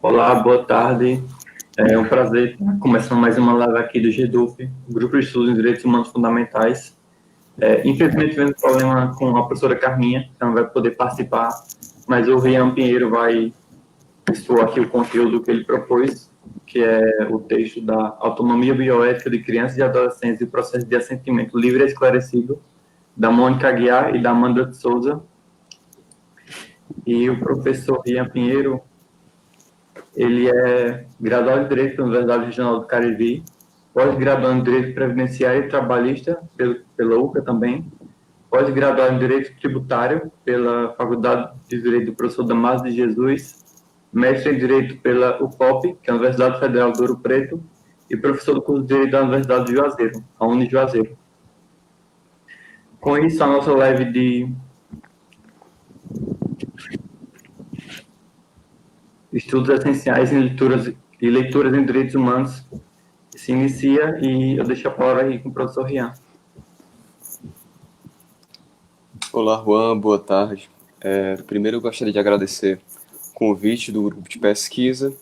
Olá, boa tarde. É um prazer estar começando mais uma live aqui do GEDUF, Grupo de Estudos em Direitos Humanos Fundamentais. Infelizmente, tivemos um problema com a professora Carminha, que não vai poder participar, mas o Rian Pinheiro vai expor aqui o conteúdo que ele propôs, que é o texto da Autonomia Bioética de Crianças e Adolescentes e o Processo de Assentimento Livre e Esclarecido, da Mônica Aguiar e da Amanda de Souza. E o professor Rian Pinheiro, ele é graduado em Direito pela Universidade Regional do Cariri, pós-graduado em Direito Previdenciário e Trabalhista pela UCA também, pós-graduado em Direito Tributário pela Faculdade de Direito do professor Damásio de Jesus, mestre em Direito pela UFOP, que é a Universidade Federal do Ouro Preto, e professor do curso de Direito da Universidade de Juazeiro, a Unijuazeiro. Com isso, a nossa live de estudos essenciais e leituras em direitos humanos se inicia e eu deixo a palavra aí com o professor Rian. Olá, Juan, boa tarde. Primeiro eu gostaria de agradecer o convite do grupo de pesquisa.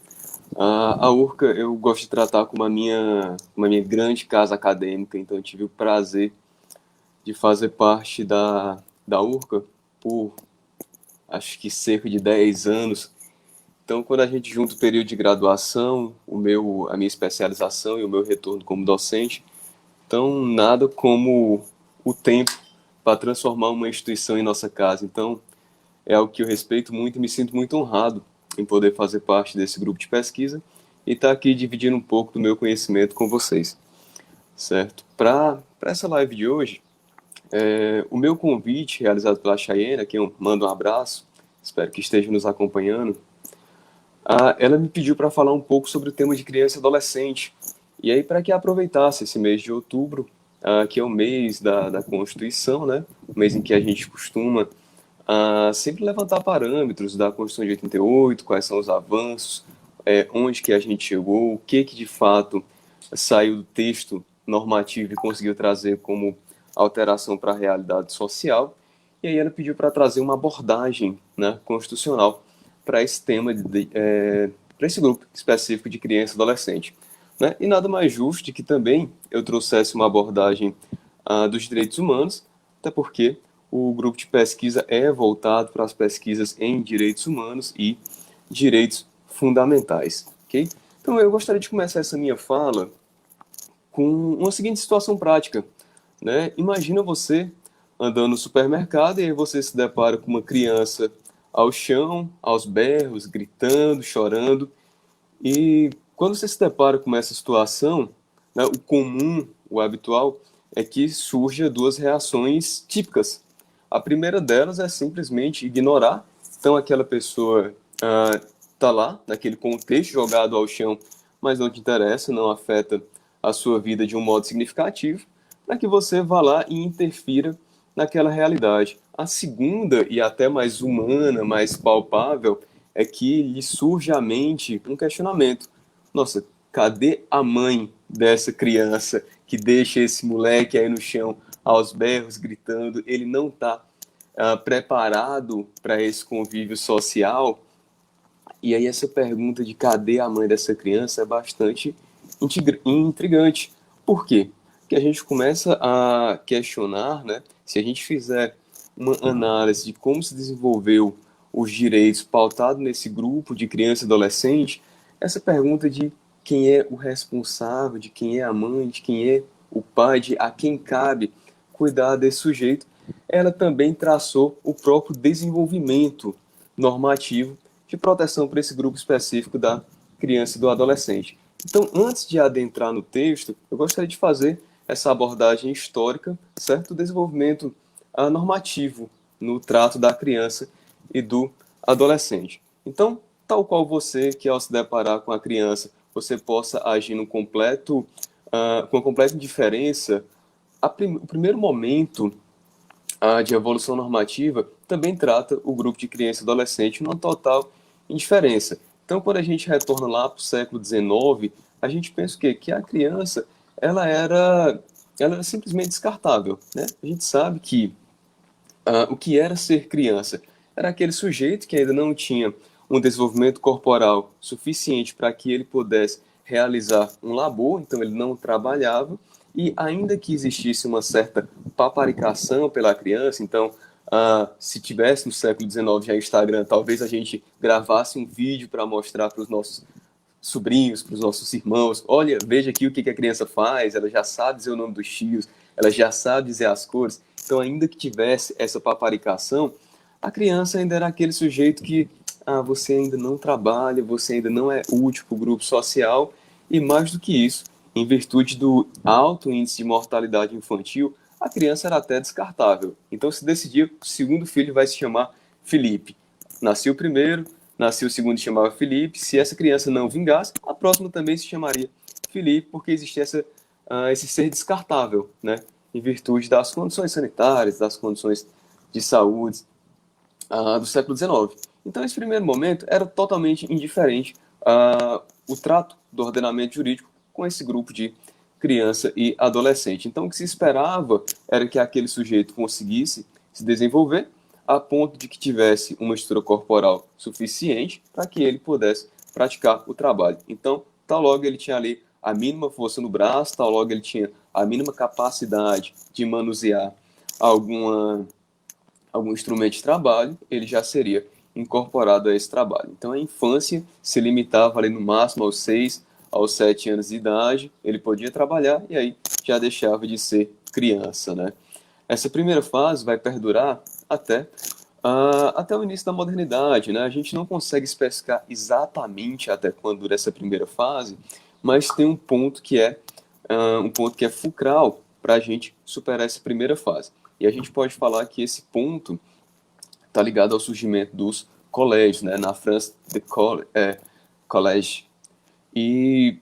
A URCA eu gosto de tratar como uma minha grande casa acadêmica, então eu tive o prazer de fazer parte da URCA por acho que cerca de 10 anos. Então, quando a gente junta o período de graduação, a minha especialização e o meu retorno como docente, então nada como o tempo para transformar uma instituição em nossa casa. Então, é algo que eu respeito muito e me sinto muito honrado em poder fazer parte desse grupo de pesquisa e estar aqui dividindo um pouco do meu conhecimento com vocês, certo? Para essa live de hoje, o meu convite realizado pela Chayenne, a quem eu mando um abraço, espero que esteja nos acompanhando, ela me pediu para falar um pouco sobre o tema de criança e adolescente, e aí para que aproveitasse esse mês de outubro, que é o mês da Constituição, né? O mês em que a gente costuma sempre levantar parâmetros da Constituição de 88, quais são os avanços, onde que a gente chegou, o que de fato saiu do texto normativo e conseguiu trazer como alteração para a realidade social. E aí ela pediu para trazer uma abordagem, né, constitucional para esse tema, para esse grupo específico de criança e adolescente. Né? E nada mais justo de que também eu trouxesse uma abordagem dos direitos humanos, até porque o grupo de pesquisa é voltado para as pesquisas em direitos humanos e direitos fundamentais. Okay? Então eu gostaria de começar essa minha fala com uma seguinte situação prática. Né? Imagina você andando no supermercado e aí você se depara com uma criança ao chão, aos berros, gritando, chorando. E quando você se depara com essa situação, né, o comum, o habitual, é que surjam duas reações típicas. A primeira delas é simplesmente ignorar. Então aquela pessoa está lá, naquele contexto, jogado ao chão, mas não te interessa, não afeta a sua vida de um modo significativo, para que você vá lá e interfira naquela realidade. A segunda, e até mais humana, mais palpável, é que lhe surge à mente um questionamento. Nossa, cadê a mãe dessa criança que deixa esse moleque aí no chão aos berros, gritando? Ele não está preparado para esse convívio social? E aí essa pergunta de cadê a mãe dessa criança é bastante intrigante. Por quê? Porque a gente começa a questionar, né, se a gente fizer uma análise de como se desenvolveu os direitos pautado nesse grupo de criança e adolescente, essa pergunta de quem é o responsável, de quem é a mãe, de quem é o pai, de a quem cabe cuidar desse sujeito, ela também traçou o próprio desenvolvimento normativo de proteção para esse grupo específico da criança e do adolescente. Então, antes de adentrar no texto, eu gostaria de fazer essa abordagem histórica, certo? Do desenvolvimento normativo no trato da criança e do adolescente. Então, tal qual você que ao se deparar com a criança, você possa agir no completo, com completa indiferença, o primeiro momento de evolução normativa também trata o grupo de criança e adolescente numa total indiferença. Então, quando a gente retorna lá para o século XIX, a gente pensa o quê? Que a criança ela era simplesmente descartável. Né? A gente sabe que o que era ser criança? Era aquele sujeito que ainda não tinha um desenvolvimento corporal suficiente para que ele pudesse realizar um labor, então ele não trabalhava, e ainda que existisse uma certa paparicação pela criança, então, se tivesse no século XIX já Instagram, talvez a gente gravasse um vídeo para mostrar para os nossos sobrinhos, para os nossos irmãos, olha, veja aqui o que a criança faz, ela já sabe dizer o nome dos tios, ela já sabe dizer as cores. Então, ainda que tivesse essa paparicação, a criança ainda era aquele sujeito que você ainda não trabalha, você ainda não é útil para o grupo social, e mais do que isso, em virtude do alto índice de mortalidade infantil, a criança era até descartável. Então, se decidia, o segundo filho vai se chamar Felipe. Nasceu o primeiro, nasceu o segundo, chamava Felipe. Se essa criança não vingasse, a próxima também se chamaria Felipe, porque existia esse ser descartável, né? Em virtude das condições sanitárias, das condições de saúde do século XIX. Então, esse primeiro momento era totalmente indiferente o trato do ordenamento jurídico com esse grupo de criança e adolescente. Então, o que se esperava era que aquele sujeito conseguisse se desenvolver a ponto de que tivesse uma estrutura corporal suficiente para que ele pudesse praticar o trabalho. Então, tal logo ele tinha ali a mínima força no braço, tal logo ele tinha a mínima capacidade de manusear algum instrumento de trabalho, ele já seria incorporado a esse trabalho. Então, a infância se limitava ali no máximo aos 6, aos 7 anos de idade, ele podia trabalhar e aí já deixava de ser criança, né? Essa primeira fase vai perdurar até o início da modernidade, né? A gente não consegue especificar exatamente até quando dura essa primeira fase, mas tem um ponto que é fulcral para a gente superar essa primeira fase. E a gente pode falar que esse ponto está ligado ao surgimento dos colégios, né? Na França, collège. E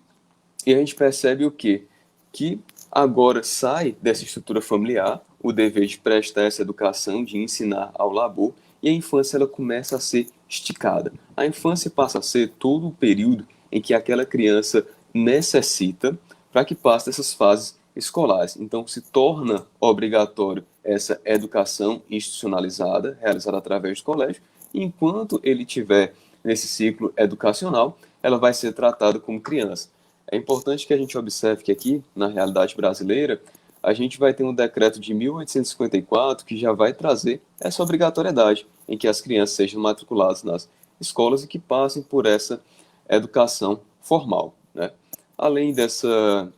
a gente percebe o quê? Que agora sai dessa estrutura familiar o dever de prestar essa educação, de ensinar ao labor, e a infância ela começa a ser esticada. A infância passa a ser todo o período em que aquela criança necessita para que passe essas fases escolares. Então, se torna obrigatório essa educação institucionalizada, realizada através do colégio, e enquanto ele estiver nesse ciclo educacional, ela vai ser tratada como criança. É importante que a gente observe que aqui, na realidade brasileira, a gente vai ter um decreto de 1854 que já vai trazer essa obrigatoriedade em que as crianças sejam matriculadas nas escolas e que passem por essa educação formal, né? Além dessa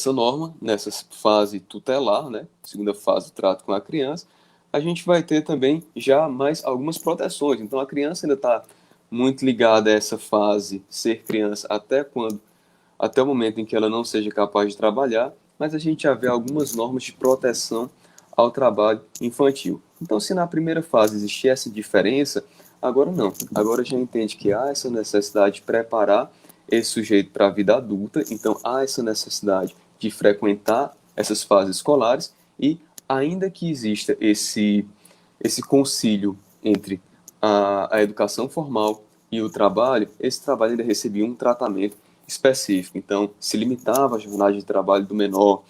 norma, nessa fase tutelar, né, segunda fase do trato com a criança, a gente vai ter também já mais algumas proteções. Então, a criança ainda está muito ligada a essa fase, ser criança, até o momento em que ela não seja capaz de trabalhar, mas a gente já vê algumas normas de proteção ao trabalho infantil. Então, se na primeira fase existia essa diferença, agora não. Agora já entende que há essa necessidade de preparar esse sujeito para a vida adulta, então há essa necessidade de frequentar essas fases escolares e, ainda que exista esse concílio entre a educação formal e o trabalho, esse trabalho ainda recebia um tratamento específico. Então, se limitava a jornada de trabalho do menor,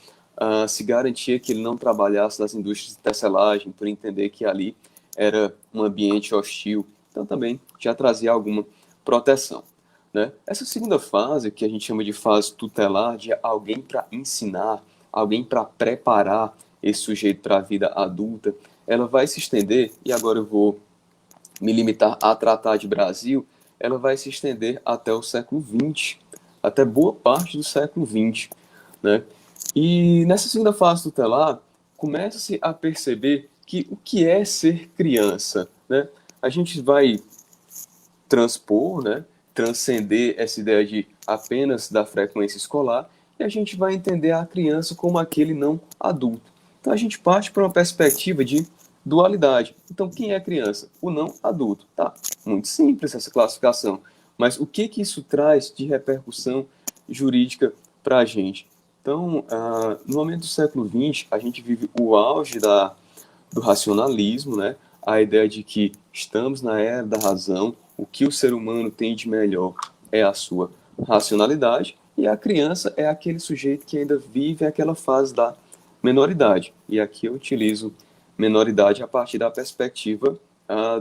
se garantia que ele não trabalhasse nas indústrias de tecelagem, por entender que ali era um ambiente hostil. Então, também já trazia alguma proteção, né? Essa segunda fase, que a gente chama de fase tutelar, de alguém para ensinar, alguém para preparar esse sujeito para a vida adulta, ela vai se estender, e agora eu vou me limitar a tratar de Brasil, ela vai se estender até o século XX, até boa parte do século XX, né? E nessa segunda fase tutelar, começa-se a perceber que o que é ser criança, né? A gente vai transpor, né? Transcender essa ideia de apenas da frequência escolar e a gente vai entender a criança como aquele não adulto. Então a gente parte para uma perspectiva de dualidade. Então quem é a criança? O não adulto. Tá, muito simples essa classificação. Mas o que isso traz de repercussão jurídica para a gente? Então, no momento do século XX, a gente vive o auge do racionalismo, né? A ideia de que estamos na era da razão, o que o ser humano tem de melhor é a sua racionalidade, e a criança é aquele sujeito que ainda vive aquela fase da menoridade. E aqui eu utilizo menoridade a partir da perspectiva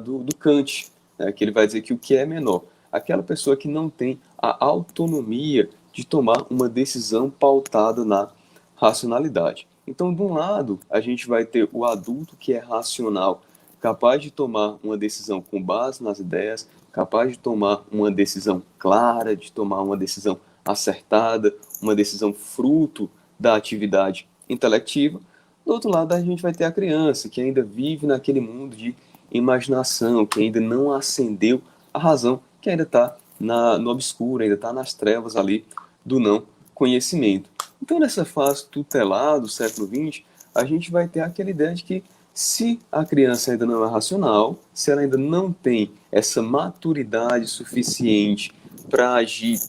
do Kant, né, que ele vai dizer que o que é menor? Aquela pessoa que não tem a autonomia de tomar uma decisão pautada na racionalidade. Então, de um lado, a gente vai ter o adulto que é racional, capaz de tomar uma decisão com base nas ideias, capaz de tomar uma decisão clara, de tomar uma decisão acertada, uma decisão fruto da atividade intelectiva. Do outro lado, a gente vai ter a criança, que ainda vive naquele mundo de imaginação, que ainda não acendeu a razão, que ainda está no obscuro, ainda está nas trevas ali do não conhecimento. Então, nessa fase tutelar do século XX, a gente vai ter aquela ideia de que se a criança ainda não é racional, se ela ainda não tem essa maturidade suficiente para agir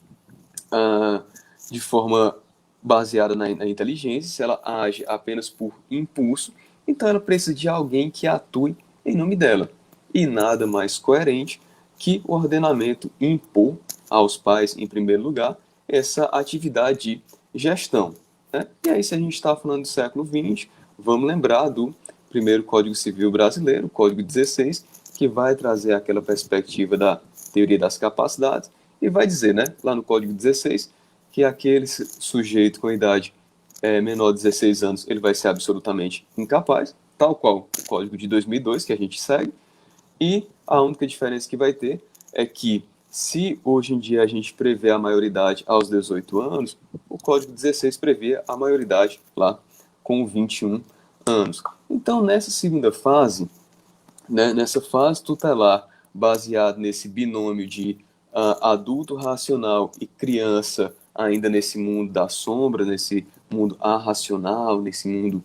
de forma baseada na inteligência, se ela age apenas por impulso, então ela precisa de alguém que atue em nome dela. E nada mais coerente que o ordenamento impor aos pais, em primeiro lugar, essa atividade de gestão. Né? E aí, se a gente está falando do século XX, vamos lembrar do primeiro Código Civil brasileiro, o Código 16, que vai trazer aquela perspectiva da teoria das capacidades e vai dizer, né, lá no Código 16, que aquele sujeito com idade menor de 16 anos, ele vai ser absolutamente incapaz, tal qual o Código de 2002, que a gente segue, e a única diferença que vai ter é que, se hoje em dia a gente prevê a maioridade aos 18 anos, o Código 16 prevê a maioridade lá com 21 anos. Então, nessa segunda fase, né, nessa fase tutelar, baseado nesse binômio de adulto racional e criança ainda nesse mundo da sombra, nesse mundo arracional, nesse mundo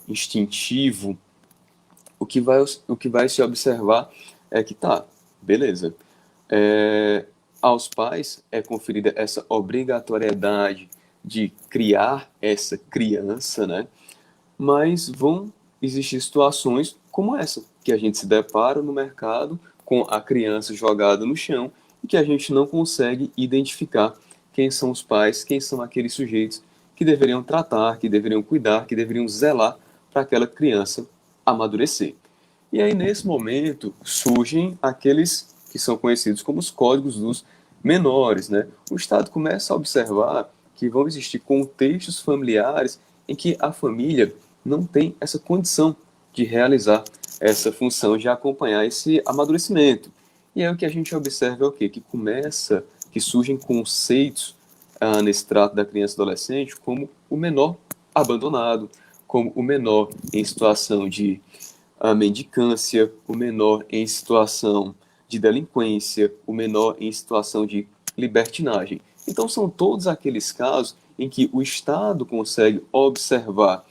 instintivo, o que vai se observar é que tá, beleza. Aos pais é conferida essa obrigatoriedade de criar essa criança, né? Mas vão existir situações como essa, que a gente se depara no mercado com a criança jogada no chão e que a gente não consegue identificar quem são os pais, quem são aqueles sujeitos que deveriam tratar, que deveriam cuidar, que deveriam zelar para aquela criança amadurecer. E aí, nesse momento, surgem aqueles que são conhecidos como os códigos dos menores, né? O Estado começa a observar que vão existir contextos familiares em que a família não tem essa condição de realizar essa função de acompanhar esse amadurecimento. E aí o que a gente observa é o quê? Que surgem conceitos nesse trato da criança e adolescente como o menor abandonado, como o menor em situação de mendicância, o menor em situação de delinquência, o menor em situação de libertinagem. Então são todos aqueles casos em que o Estado consegue observar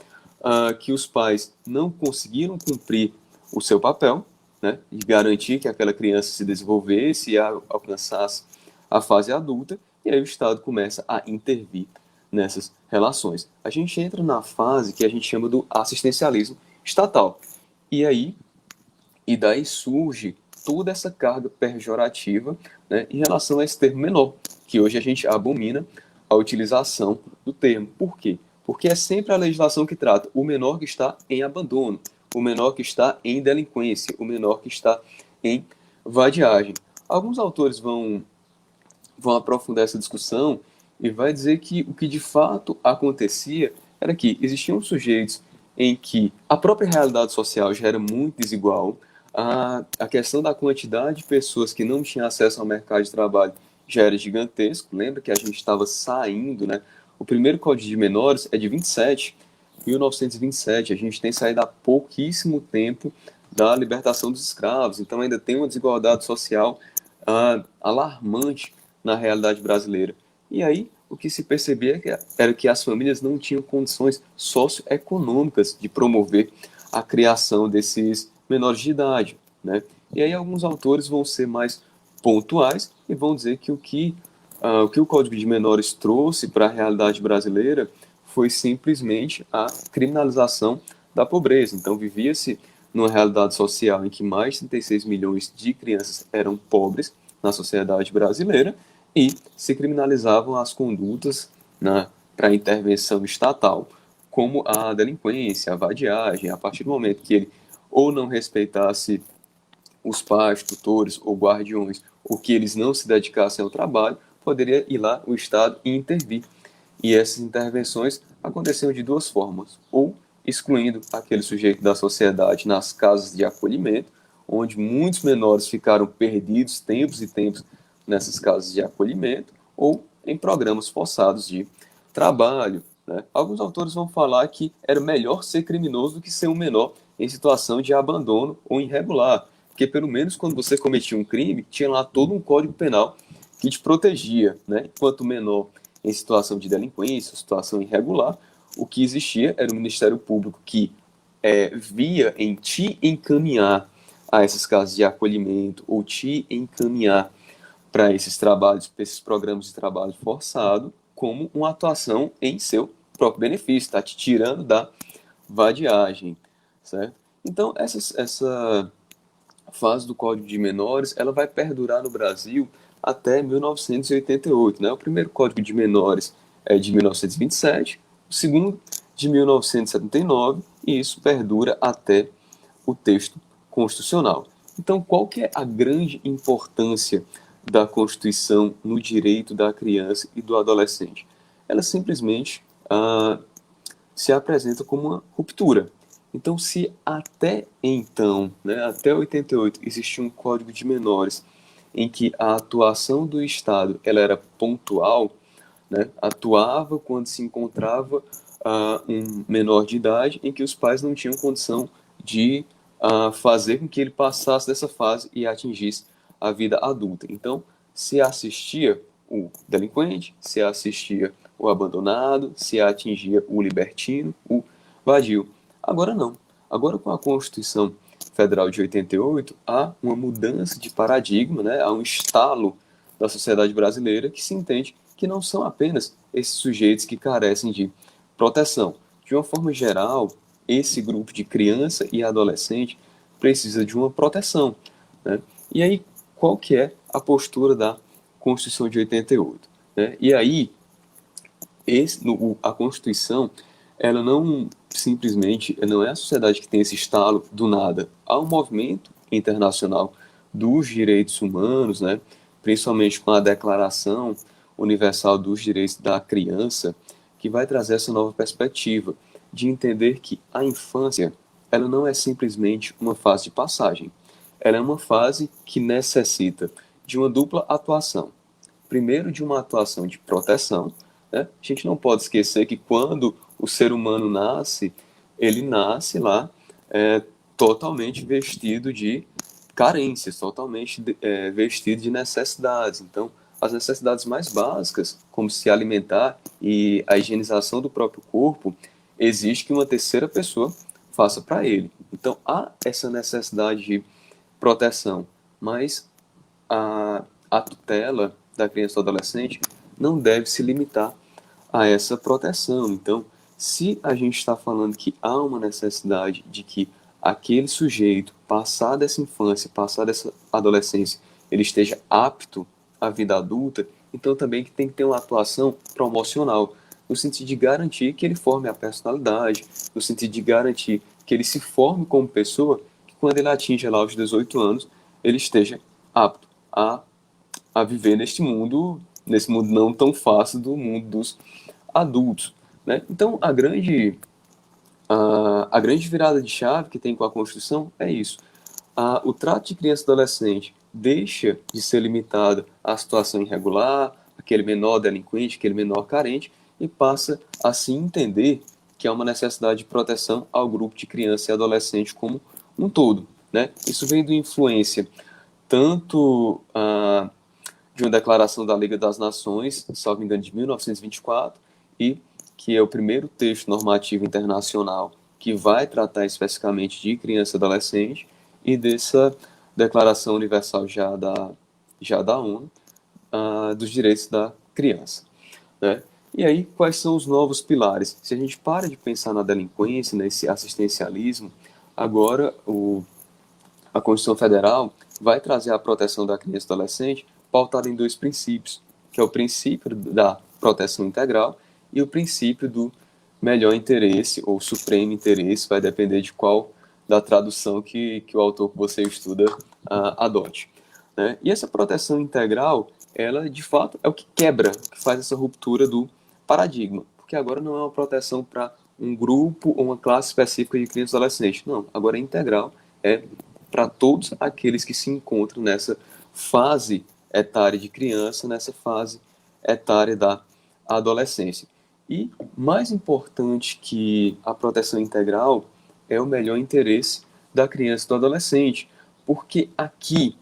que os pais não conseguiram cumprir o seu papel, né, de garantir que aquela criança se desenvolvesse e alcançasse a fase adulta, e aí o Estado começa a intervir nessas relações. A gente entra na fase que a gente chama do assistencialismo estatal. E daí surge toda essa carga pejorativa, né, em relação a esse termo menor, que hoje a gente abomina a utilização do termo. Por quê? Porque é sempre a legislação que trata o menor que está em abandono, o menor que está em delinquência, o menor que está em vadiagem. Alguns autores vão aprofundar essa discussão e vai dizer que o que de fato acontecia era que existiam sujeitos em que a própria realidade social já era muito desigual, a questão da quantidade de pessoas que não tinham acesso ao mercado de trabalho já era gigantesco. Lembra que a gente estava saindo, né? O primeiro Código de Menores é de 1927. A gente tem saído há pouquíssimo tempo da libertação dos escravos. Então ainda tem uma desigualdade social alarmante na realidade brasileira. E aí o que se percebia era que as famílias não tinham condições socioeconômicas de promover a criação desses menores de idade, né? E aí alguns autores vão ser mais pontuais e vão dizer que o que o Código de Menores trouxe para a realidade brasileira foi simplesmente a criminalização da pobreza. Então, vivia-se numa realidade social em que mais de 36 milhões de crianças eram pobres na sociedade brasileira e se criminalizavam as condutas para a intervenção estatal, como a delinquência, a vadiagem. A partir do momento que ele ou não respeitasse os pais, tutores ou guardiões, ou que eles não se dedicassem ao trabalho, poderia ir lá o Estado e intervir. E essas intervenções aconteciam de duas formas, ou excluindo aquele sujeito da sociedade nas casas de acolhimento, onde muitos menores ficaram perdidos tempos e tempos nessas casas de acolhimento, ou em programas forçados de trabalho, né? Alguns autores vão falar que era melhor ser criminoso do que ser um menor em situação de abandono ou irregular, porque pelo menos quando você cometia um crime, tinha lá todo um código penal que te protegia, né? Enquanto menor em situação de delinquência, situação irregular, o que existia era o Ministério Público que via em te encaminhar a essas casas de acolhimento ou te encaminhar para esses trabalhos, para esses programas de trabalho forçado, como uma atuação em seu próprio benefício, está te tirando da vadiagem, certo? Então, essa fase do Código de Menores, ela vai perdurar no Brasil até 1988, né? O primeiro Código de Menores é de 1927, o segundo de 1979, e isso perdura até o texto constitucional. Então, qual que é a grande importância da Constituição no direito da criança e do adolescente? Ela simplesmente se apresenta como uma ruptura. Então, se até então, né, até 88, existia um Código de Menores em que a atuação do Estado ela era pontual, né, atuava quando se encontrava um menor de idade em que os pais não tinham condição de fazer com que ele passasse dessa fase e atingisse a vida adulta. Então, se assistia o delinquente, se assistia o abandonado, se atingia o libertino, o vadio. Agora não. Agora, com a Constituição Federal de 88, há uma mudança de paradigma, né? Há um estalo da sociedade brasileira que se entende que não são apenas esses sujeitos que carecem de proteção. De uma forma geral, esse grupo de criança e adolescente precisa de uma proteção, né? E aí, qual que é a postura da Constituição de 88? Né? E aí, a Constituição, ela não simplesmente, não é a sociedade que tem esse estalo do nada. Há um movimento internacional dos direitos humanos, né? Principalmente com a Declaração Universal dos Direitos da Criança, que vai trazer essa nova perspectiva de entender que a infância ela não é simplesmente uma fase de passagem. Ela é uma fase que necessita de uma dupla atuação. Primeiro, de uma atuação de proteção, né? A gente não pode esquecer que quando o ser humano nasce, ele nasce lá totalmente vestido de carências, totalmente vestido de necessidades. Então, as necessidades mais básicas, como se alimentar e a higienização do próprio corpo, exige que uma terceira pessoa faça para ele. Então, há essa necessidade de proteção, mas a tutela da criança ou adolescente não deve se limitar a essa proteção. Então, se a gente está falando que há uma necessidade de que aquele sujeito, passar dessa infância, passar dessa adolescência, ele esteja apto à vida adulta, então também que tem que ter uma atuação promocional, no sentido de garantir que ele forme a personalidade, no sentido de garantir que ele se forme como pessoa, que quando ele atinja lá os 18 anos, ele esteja apto a viver nesse mundo não tão fácil do mundo dos adultos, né? Então, a grande virada de chave que tem com a Constituição é isso. O trato de criança e adolescente deixa de ser limitado à situação irregular, aquele menor delinquente, aquele menor carente, e passa a se entender que há uma necessidade de proteção ao grupo de criança e adolescente como um todo, né? Isso vem da influência tanto de uma declaração da Liga das Nações, salvo engano, de 1924, e que é o primeiro texto normativo internacional que vai tratar especificamente de criança e adolescente, e dessa Declaração Universal já da ONU, dos direitos da criança, né? E aí, quais são os novos pilares? Se a gente para de pensar na delinquência, nesse assistencialismo, agora a Constituição Federal vai trazer a proteção da criança e adolescente pautada em dois princípios, que é o princípio da proteção integral e o princípio do melhor interesse ou supremo interesse, vai depender de qual da tradução que o autor que você estuda adote, né? E essa proteção integral, ela de fato é o que quebra, que faz essa ruptura do paradigma, porque agora não é uma proteção para um grupo ou uma classe específica de crianças e adolescentes, não, agora é integral, é para todos aqueles que se encontram nessa fase etária de criança, nessa fase etária da adolescência. E mais importante que a proteção integral é o melhor interesse da criança e do adolescente, porque aqui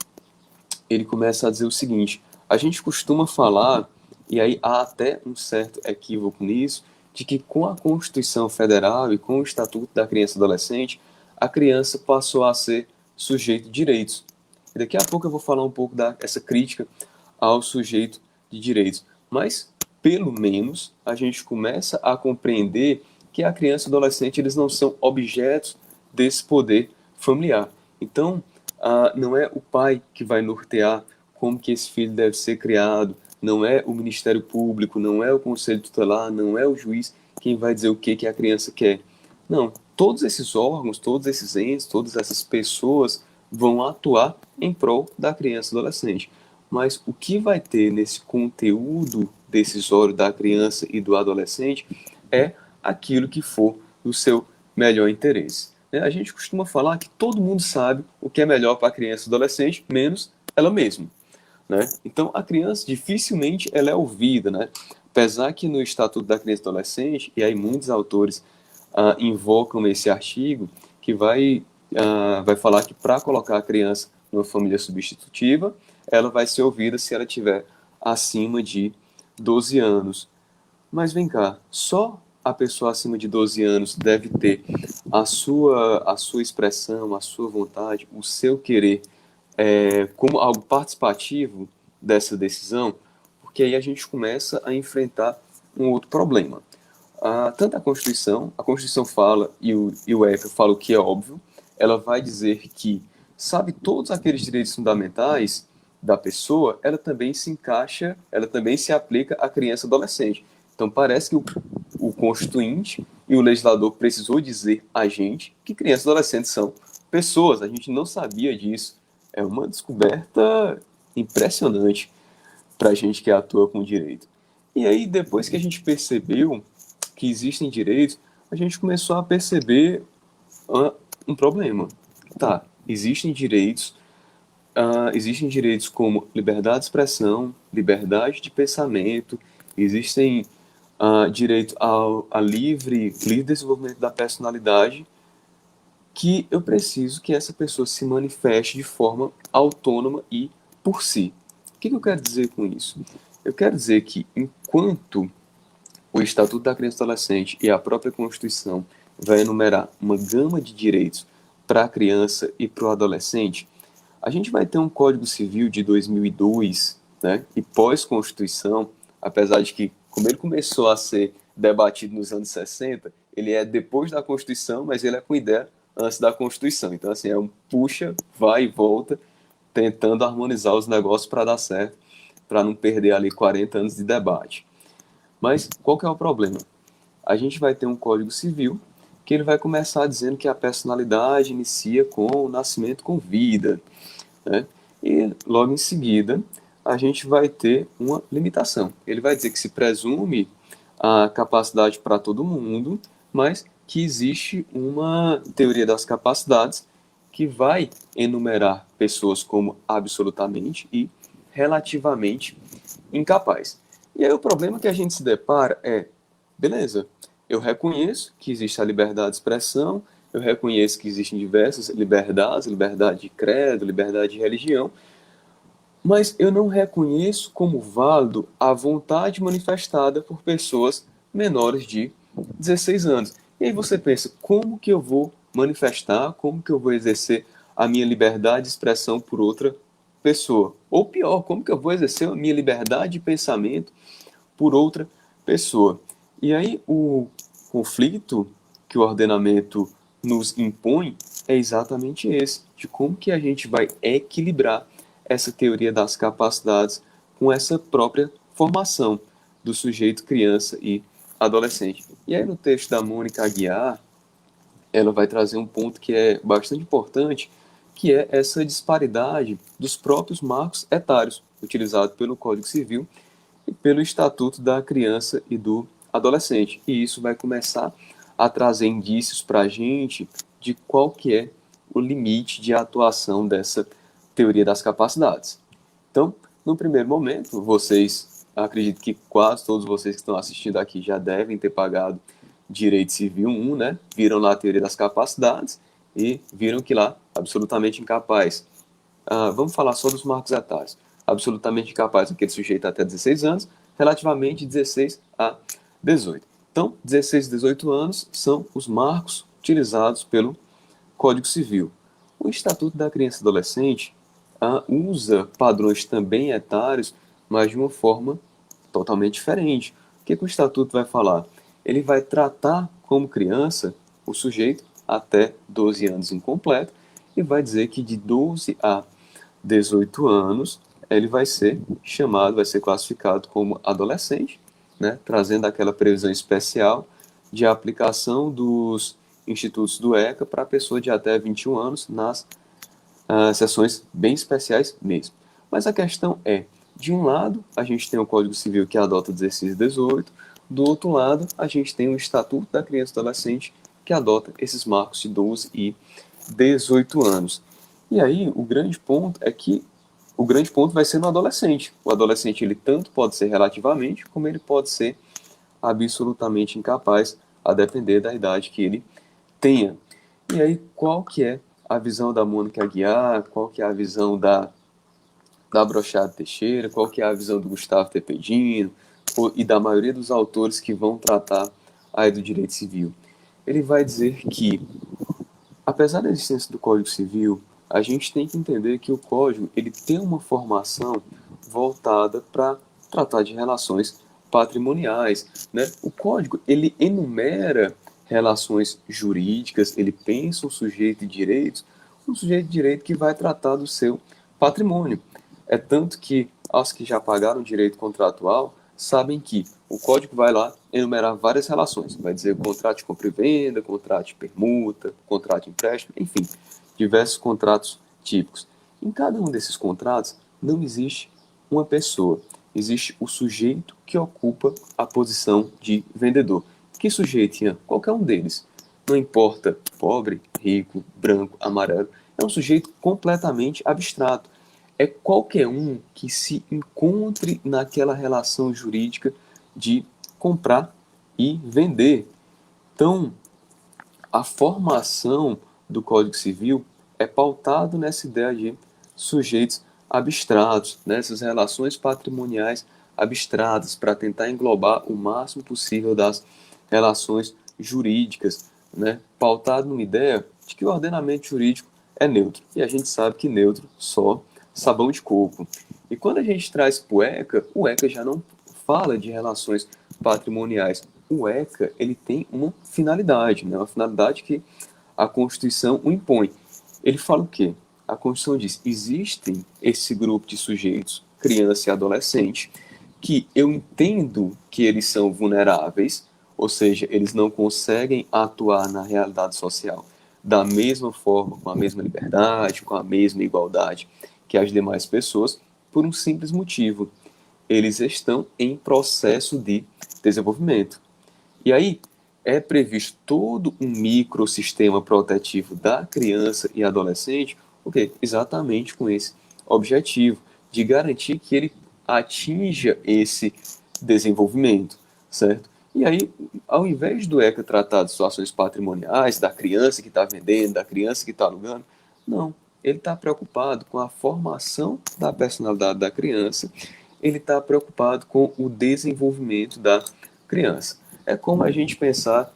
ele começa a dizer o seguinte: a gente costuma falar, e aí há até um certo equívoco nisso, de que com a Constituição Federal e com o Estatuto da Criança e do Adolescente, a criança passou a ser sujeito de direitos. E daqui a pouco eu vou falar um pouco dessa crítica ao sujeito de direitos. Mas, pelo menos, a gente começa a compreender que a criança e o adolescente eles não são objetos desse poder familiar. Então, não é o pai que vai nortear como que esse filho deve ser criado, não é o Ministério Público, não é o Conselho Tutelar, não é o juiz quem vai dizer o que a criança quer. Não, todos esses órgãos, todos esses entes, todas essas pessoas vão atuar em prol da criança e do adolescente. Mas o que vai ter nesse conteúdo decisório da criança e do adolescente é aquilo que for do seu melhor interesse. A gente costuma falar que todo mundo sabe o que é melhor para a criança e adolescente, menos ela mesma, né? Então, a criança dificilmente ela é ouvida, né? Apesar que no Estatuto da Criança e do Adolescente, e aí muitos autores invocam esse artigo, que vai falar que para colocar a criança numa família substitutiva, ela vai ser ouvida se ela tiver acima de 12 anos. Mas vem cá, só a pessoa acima de 12 anos deve ter a sua expressão, a sua vontade, o seu querer como algo participativo dessa decisão, porque aí a gente começa a enfrentar um outro problema. Tanto a Constituição fala, e o ECA fala o que é óbvio, ela vai dizer que, sabe, todos aqueles direitos fundamentais da pessoa, ela também se encaixa, ela também se aplica à criança e adolescente. Então parece que o Constituinte e o legislador precisou dizer a gente que crianças e adolescentes são pessoas. A gente não sabia disso. É uma descoberta impressionante para a gente que atua com direito. E aí, depois que a gente percebeu que existem direitos, a gente começou a perceber um problema. Tá, existem direitos como liberdade de expressão, liberdade de pensamento, existem direito a livre desenvolvimento da personalidade, que eu preciso que essa pessoa se manifeste de forma autônoma e por si. O que eu quero dizer com isso? Eu quero dizer que enquanto o Estatuto da Criança e do Adolescente e a própria Constituição vai enumerar uma gama de direitos para a criança e para o adolescente, a gente vai ter um Código Civil de 2002, né, e pós-Constituição, apesar de que, como ele começou a ser debatido nos anos 60, ele é depois da Constituição, mas ele é com ideia antes da Constituição. Então, assim, é um puxa, vai e volta, tentando harmonizar os negócios para dar certo, para não perder ali 40 anos de debate. Mas qual que é o problema? A gente vai ter um Código Civil que ele vai começar dizendo que a personalidade inicia com o nascimento com vida, né? E logo em seguida a gente vai ter uma limitação. Ele vai dizer que se presume a capacidade para todo mundo, mas que existe uma teoria das capacidades que vai enumerar pessoas como absolutamente e relativamente incapazes. E aí o problema que a gente se depara é, beleza, eu reconheço que existe a liberdade de expressão, eu reconheço que existem diversas liberdades, liberdade de credo, liberdade de religião, mas eu não reconheço como válido a vontade manifestada por pessoas menores de 16 anos. E aí você pensa, como que eu vou manifestar, como que eu vou exercer a minha liberdade de expressão por outra pessoa? Ou pior, como que eu vou exercer a minha liberdade de pensamento por outra pessoa? E aí o conflito que o ordenamento nos impõe é exatamente esse, de como que a gente vai equilibrar essa teoria das capacidades com essa própria formação do sujeito criança e adolescente. E aí no texto da Mônica Aguiar, ela vai trazer um ponto que é bastante importante, que é essa disparidade dos próprios marcos etários utilizados pelo Código Civil e pelo Estatuto da Criança e do Adolescente. E isso vai começar a trazer indícios para a gente de qual que é o limite de atuação dessa teoria das capacidades. Então, no primeiro momento, acredito que quase todos vocês que estão assistindo aqui já devem ter pagado Direito Civil 1, né? Viram lá a teoria das capacidades e viram que lá, absolutamente incapaz. Vamos falar só dos marcos etários. Absolutamente incapaz aquele sujeito até 16 anos, relativamente 16 a 18. Então, 16 e 18 anos são os marcos utilizados pelo Código Civil. O Estatuto da Criança e Adolescente usa padrões também etários, mas de uma forma totalmente diferente. O que o Estatuto vai falar? Ele vai tratar como criança o sujeito até 12 anos incompleto e vai dizer que de 12 a 18 anos ele vai ser classificado como adolescente, né, trazendo aquela previsão especial de aplicação dos institutos do ECA para a pessoa de até 21 anos nas sessões bem especiais mesmo. Mas a questão é, de um lado, a gente tem o Código Civil que adota 16 e 18, do outro lado, a gente tem o Estatuto da Criança e Adolescente que adota esses marcos de 12 e 18 anos. E aí, o grande ponto vai ser no adolescente. O adolescente, ele tanto pode ser relativamente, como ele pode ser absolutamente incapaz, a depender da idade que ele tenha. E aí, qual que é a visão da Mônica Aguiar, qual que é a visão da Brochado Teixeira, qual que é a visão do Gustavo Tepedino e da maioria dos autores que vão tratar aí do direito civil? Ele vai dizer que, apesar da existência do Código Civil, a gente tem que entender que o Código ele tem uma formação voltada para tratar de relações patrimoniais, né? O Código ele enumera relações jurídicas, ele pensa um sujeito de direito que vai tratar do seu patrimônio. É tanto que os que já pagaram direito contratual sabem que o Código vai lá enumerar várias relações. Vai dizer contrato de compra e venda, contrato de permuta, contrato de empréstimo, enfim, diversos contratos típicos. Em cada um desses contratos não existe uma pessoa, existe o sujeito que ocupa a posição de vendedor. Que sujeito, Ian? Qualquer um deles. Não importa pobre, rico, branco, amarelo. É um sujeito completamente abstrato. É qualquer um que se encontre naquela relação jurídica de comprar e vender. Então, a formação do Código Civil é pautado nessa ideia de sujeitos abstratos, nessas relações patrimoniais abstratas, para tentar englobar o máximo possível das relações jurídicas, né? Pautado numa ideia de que o ordenamento jurídico é neutro. E a gente sabe que neutro só sabão de coco. E quando a gente traz para o ECA já não fala de relações patrimoniais. O ECA ele tem uma finalidade, né? Uma finalidade que a Constituição o impõe. Ele fala o quê? A Constituição diz, existem esse grupo de sujeitos, criança e adolescente, que eu entendo que eles são vulneráveis, ou seja, eles não conseguem atuar na realidade social da mesma forma, com a mesma liberdade, com a mesma igualdade que as demais pessoas, por um simples motivo. Eles estão em processo de desenvolvimento. E aí é previsto todo um microsistema protetivo da criança e adolescente, okay, exatamente com esse objetivo, de garantir que ele atinja esse desenvolvimento, certo? E aí, ao invés do ECA tratar de situações patrimoniais, da criança que está vendendo, da criança que está alugando, não. Ele está preocupado com a formação da personalidade da criança, ele está preocupado com o desenvolvimento da criança. É como a gente pensar,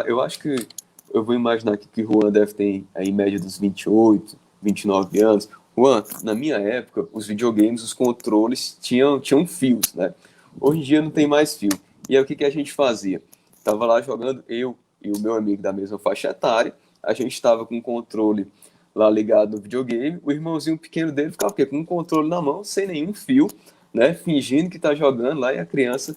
eu acho que, eu vou imaginar que o Juan deve ter, aí, em média dos 28, 29 anos. Juan, na minha época, os videogames, os controles tinham fios, né? Hoje em dia não tem mais fio. E aí o que a gente fazia? Tava lá jogando, eu e o meu amigo da mesma faixa etária, a gente estava com o controle lá ligado no videogame, o irmãozinho pequeno dele ficava o quê? Com um controle na mão, sem nenhum fio, né? Fingindo que tá jogando lá, e a criança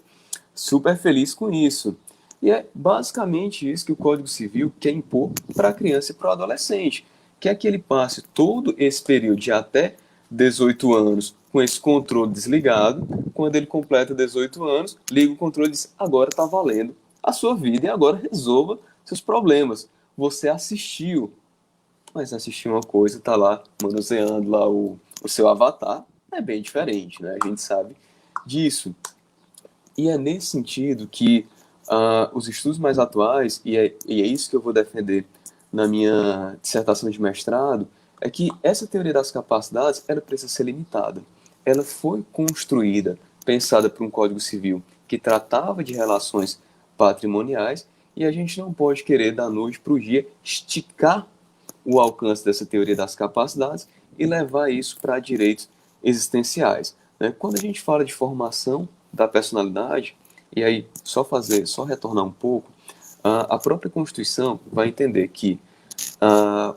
super feliz com isso. E é basicamente isso que o Código Civil quer impor para a criança e para o adolescente. quer que ele passe todo esse período de até 18 anos com esse controle desligado. Quando ele completa 18 anos, liga o controle e diz: agora está valendo a sua vida e agora resolva seus problemas. Você assistiu, mas assistir uma coisa, tá lá manuseando lá o seu avatar, é bem diferente, né? A gente sabe disso. E é nesse sentido que os estudos mais atuais, e é isso que eu vou defender na minha dissertação de mestrado, é que essa teoria das capacidades, ela precisa ser limitada. Ela foi construída, pensada por um Código Civil que tratava de relações patrimoniais, e a gente não pode querer, da noite para o dia, esticar o alcance dessa teoria das capacidades e levar isso para direitos existenciais, né? Quando a gente fala de formação da personalidade, e aí só retornar um pouco, a própria Constituição vai entender que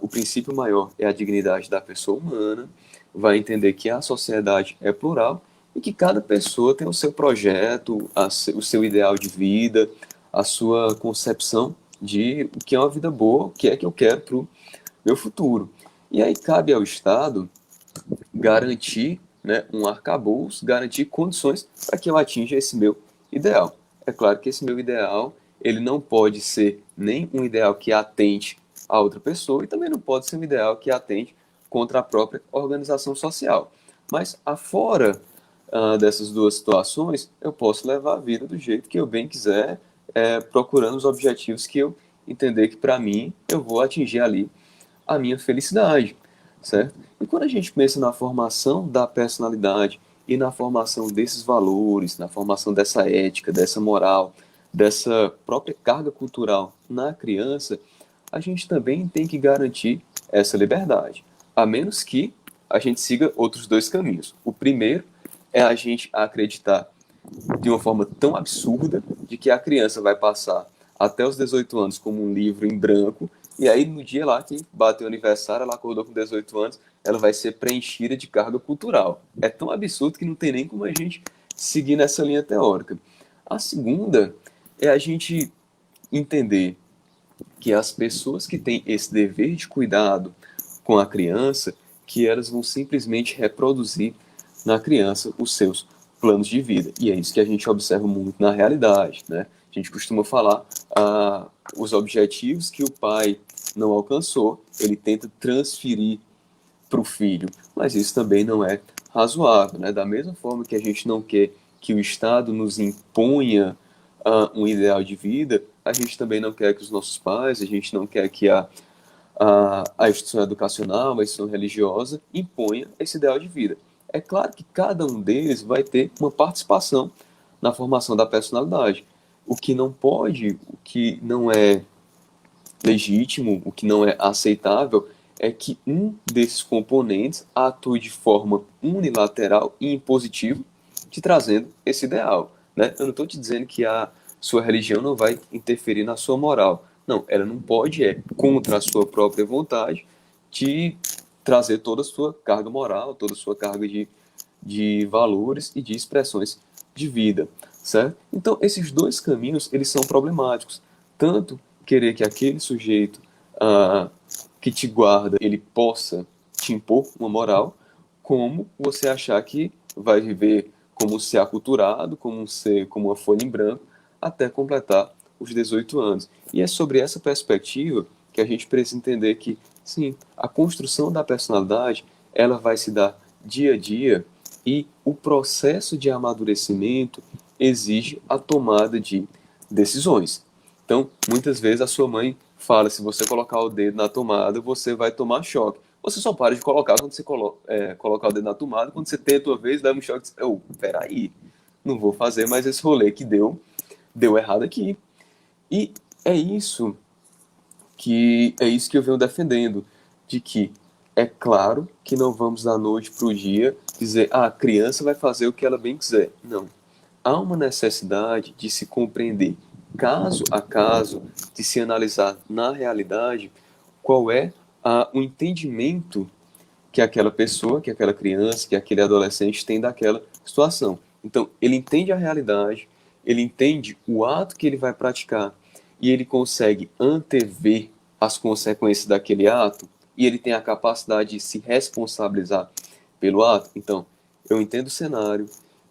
o princípio maior é a dignidade da pessoa humana, vai entender que a sociedade é plural e que cada pessoa tem o seu projeto, o seu ideal de vida, a sua concepção de o que é uma vida boa, o que é que eu quero para o meu futuro. E aí cabe ao Estado garantir, né, um arcabouço, garantir condições para que eu atinja esse meu ideal. É claro que esse meu ideal, ele não pode ser nem um ideal que atente a outra pessoa e também não pode ser um ideal que atente contra a própria organização social. Mas afora dessas duas situações, eu posso levar a vida do jeito que eu bem quiser, procurando os objetivos que eu entender que para mim eu vou atingir ali a minha felicidade, certo? E quando a gente pensa na formação da personalidade e na formação desses valores, na formação dessa ética, dessa moral, dessa própria carga cultural na criança, a gente também tem que garantir essa liberdade, a menos que a gente siga outros dois caminhos. O primeiro é a gente acreditar de uma forma tão absurda de que a criança vai passar até os 18 anos como um livro em branco, e aí no dia lá que bateu o aniversário, ela acordou com 18 anos, ela vai ser preenchida de carga cultural. É tão absurdo que não tem nem como a gente seguir nessa linha teórica. A segunda é a gente entender que as pessoas que têm esse dever de cuidado com a criança, que elas vão simplesmente reproduzir na criança os seus planos de vida. E é isso que a gente observa muito na realidade, né? A gente costuma falar os objetivos que o pai não alcançou, ele tenta transferir para o filho, mas isso também não é razoável, né? Da mesma forma que a gente não quer que o Estado nos imponha um ideal de vida, a gente também não quer que os nossos pais, a gente não quer que a instituição educacional, a instituição religiosa imponha esse ideal de vida. É claro que cada um deles vai ter uma participação na formação da personalidade. O que não pode, o que não é legítimo, o que não é aceitável, é que um desses componentes atue de forma unilateral e impositiva, te trazendo esse ideal, né? Eu não estou te dizendo que a sua religião não vai interferir na sua moral. Não, ela não pode, contra a sua própria vontade, te trazer toda a sua carga moral, toda a sua carga de valores e de expressões de vida, certo? Então, esses dois caminhos, eles são problemáticos. Tanto querer que aquele sujeito que te guarda, ele possa te impor uma moral, como você achar que vai viver como um ser aculturado, como um ser, como uma folha em branco, até completar os 18 anos. E é sobre essa perspectiva que a gente precisa entender que, sim, a construção da personalidade, ela vai se dar dia a dia e o processo de amadurecimento exige a tomada de decisões. Então, muitas vezes a sua mãe fala, se você colocar o dedo na tomada, você vai tomar choque. Você só para de colocar quando você colocar o dedo na tomada, quando você tem a tua vez, dá um choque e diz, peraí, não vou fazer mais esse rolê que deu errado aqui. E é isso que eu venho defendendo, de que é claro que não vamos da noite para o dia dizer, a criança vai fazer o que ela bem quiser. Não. Há uma necessidade de se compreender caso a caso, de se analisar na realidade qual é o entendimento que aquela pessoa, que aquela criança, que aquele adolescente tem daquela situação. Então, ele entende a realidade, ele entende o ato que ele vai praticar e ele consegue antever as consequências daquele ato. e ele tem a capacidade de se responsabilizar pelo ato. Então, eu entendo o cenário,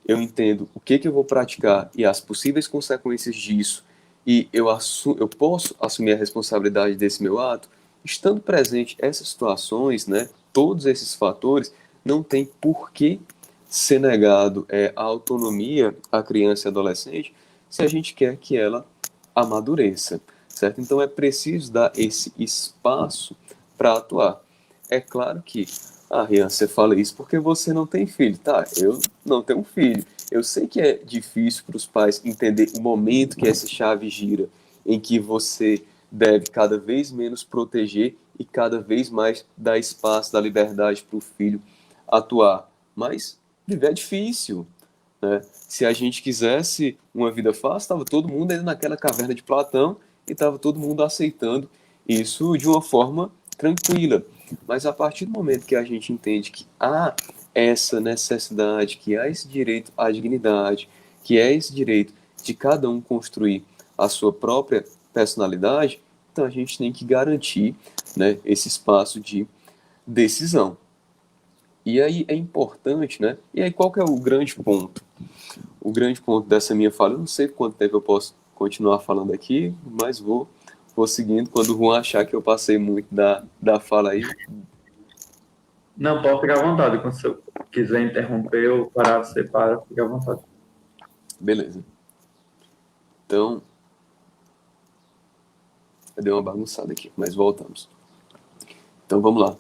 eu entendo o que eu vou praticar e as possíveis consequências disso, e eu posso assumir a responsabilidade desse meu ato. Estando presente essas situações, né, todos esses fatores, não tem por que ser negado a autonomia à criança e adolescente se a gente quer que ela amadureça, certo? Então é preciso dar esse espaço para atuar. É claro que, Rian, você fala isso porque você não tem filho, tá? Eu não tenho um filho. Eu sei que é difícil para os pais entender o momento que essa chave gira, em que você deve cada vez menos proteger e cada vez mais dar espaço, dar liberdade para o filho atuar. Mas viver é difícil, né? Se a gente quisesse uma vida fácil, estava todo mundo ainda naquela caverna de Platão e estava todo mundo aceitando isso de uma forma tranquila. Mas a partir do momento que a gente entende que há essa necessidade, que há esse direito à dignidade, que é esse direito de cada um construir a sua própria personalidade, então a gente tem que garantir, né, esse espaço de decisão. E aí é importante, né? E aí qual que é o grande ponto? O grande ponto dessa minha fala, eu não sei quanto tempo eu posso continuar falando aqui, mas vou seguindo. Quando o Juan achar que eu passei muito da fala aí, Não, pode ficar à vontade. Quando você quiser interromper ou parar, você para, fica à vontade. beleza. Então, eu dei uma bagunçada aqui, mas voltamos. Então vamos lá.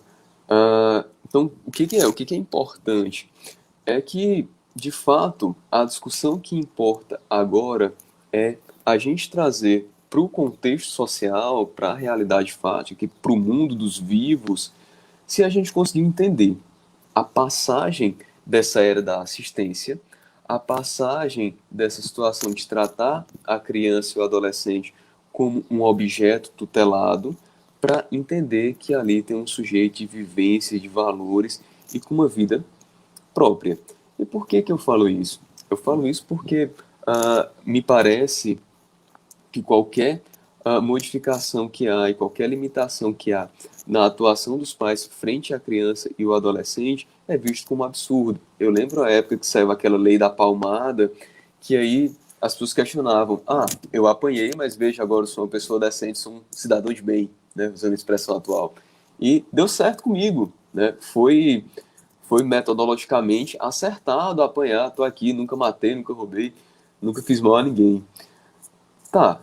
Então, o que é importante? É que, de fato, a discussão que importa agora é a gente trazer para o contexto social, para a realidade fática, para o mundo dos vivos, se a gente conseguir entender a passagem dessa era da assistência, a passagem dessa situação de tratar a criança e o adolescente como um objeto tutelado, para entender que ali tem um sujeito de vivência, de valores e com uma vida própria. E por que eu falo isso? Eu falo isso porque me parece que qualquer modificação que há e qualquer limitação que há na atuação dos pais frente à criança e o adolescente é visto como absurdo. Eu lembro a época que saiu aquela lei da palmada, que aí as pessoas questionavam: eu apanhei, mas veja, agora eu sou uma pessoa decente, sou um cidadão de bem, né, usando a expressão atual. E deu certo comigo, né? Foi metodologicamente acertado apanhar, tô aqui, nunca matei, nunca roubei, nunca fiz mal a ninguém. Tá,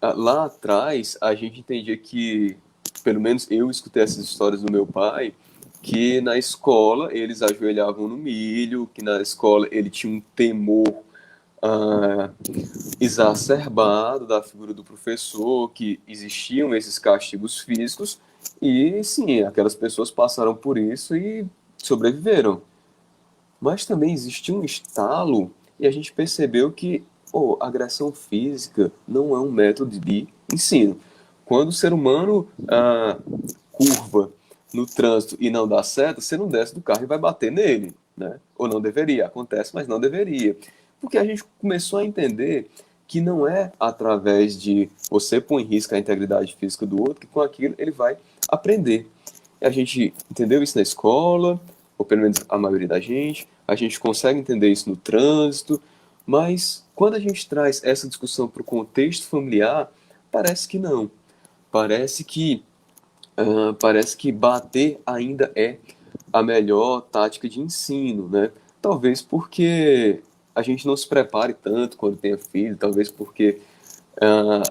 lá atrás a gente entendia que, pelo menos eu escutei essas histórias do meu pai, que na escola eles ajoelhavam no milho, que na escola ele tinha um temor ah, exacerbado da figura do professor, que existiam esses castigos físicos, e sim, aquelas pessoas passaram por isso e sobreviveram. Mas também existia um estalo e a gente percebeu que agressão física não é um método de ensino. Quando o ser humano curva no trânsito e não dá certo, você não desce do carro e vai bater nele, né? Ou não deveria. Acontece, mas não deveria. Porque a gente começou a entender que não é através de você pôr em risco a integridade física do outro que com aquilo ele vai aprender. E a gente entendeu isso na escola, ou pelo menos a maioria da gente, a gente consegue entender isso no trânsito, mas quando a gente traz essa discussão para o contexto familiar, parece que não. Parece que, parece que bater ainda é a melhor tática de ensino, né? Talvez porque a gente não se prepare tanto quando tenha filho, talvez porque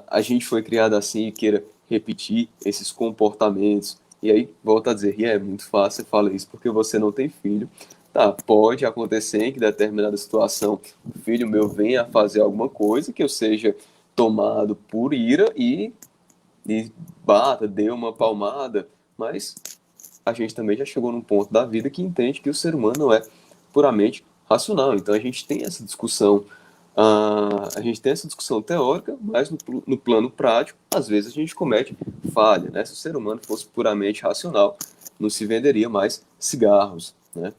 a gente foi criado assim e queira repetir esses comportamentos. E aí, volta a dizer, é muito fácil, você fala isso porque você não tem filho. Tá, pode acontecer em que determinada situação o filho meu venha a fazer alguma coisa que eu seja tomado por ira e bata, dê uma palmada, mas a gente também já chegou num ponto da vida que entende que o ser humano não é puramente racional. Então a gente tem essa discussão, a gente tem essa discussão teórica, mas no plano prático, às vezes a gente comete falha, né? Se o ser humano fosse puramente racional, não se venderia mais cigarros, né?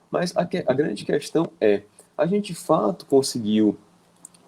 Mas a grande questão é, a gente de fato conseguiu,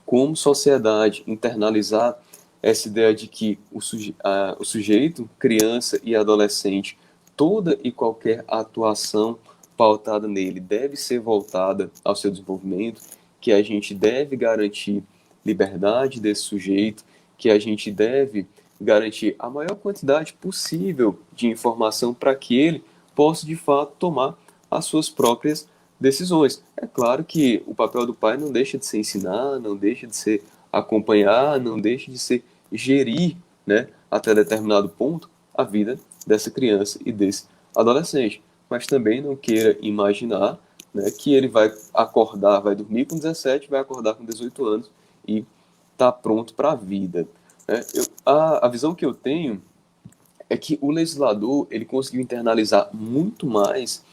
como sociedade, internalizar essa ideia de que o sujeito, criança e adolescente, toda e qualquer atuação pautada nele deve ser voltada ao seu desenvolvimento, que a gente deve garantir liberdade desse sujeito, que a gente deve garantir a maior quantidade possível de informação para que ele possa, de fato, tomar as suas próprias decisões. É claro que o papel do pai não deixa de ser ensinar, não deixa de ser acompanhar, não deixa de ser gerir, né, até determinado ponto, a vida dessa criança e desse adolescente. Mas também não queira imaginar, né, que ele vai acordar, vai dormir com 17, vai acordar com 18 anos e está pronto para a vida. Né? A visão que eu tenho é que o legislador ele conseguiu internalizar muito mais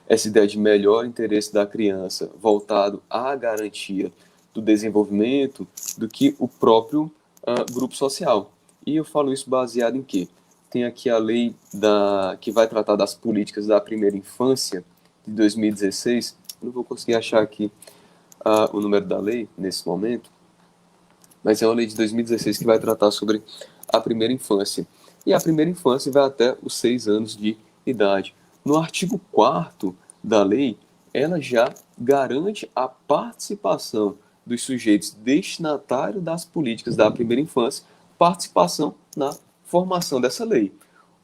essa ideia de melhor interesse da criança voltado à garantia do desenvolvimento do que o próprio grupo social. E eu falo isso baseado em quê? Tem aqui a lei que vai tratar das políticas da primeira infância, de 2016. Eu não vou conseguir achar aqui o número da lei nesse momento, mas é uma lei de 2016 que vai tratar sobre a primeira infância. E a primeira infância vai até os 6 anos de idade. No artigo 4º da lei, ela já garante a participação dos sujeitos destinatários das políticas da primeira infância, participação na formação dessa lei.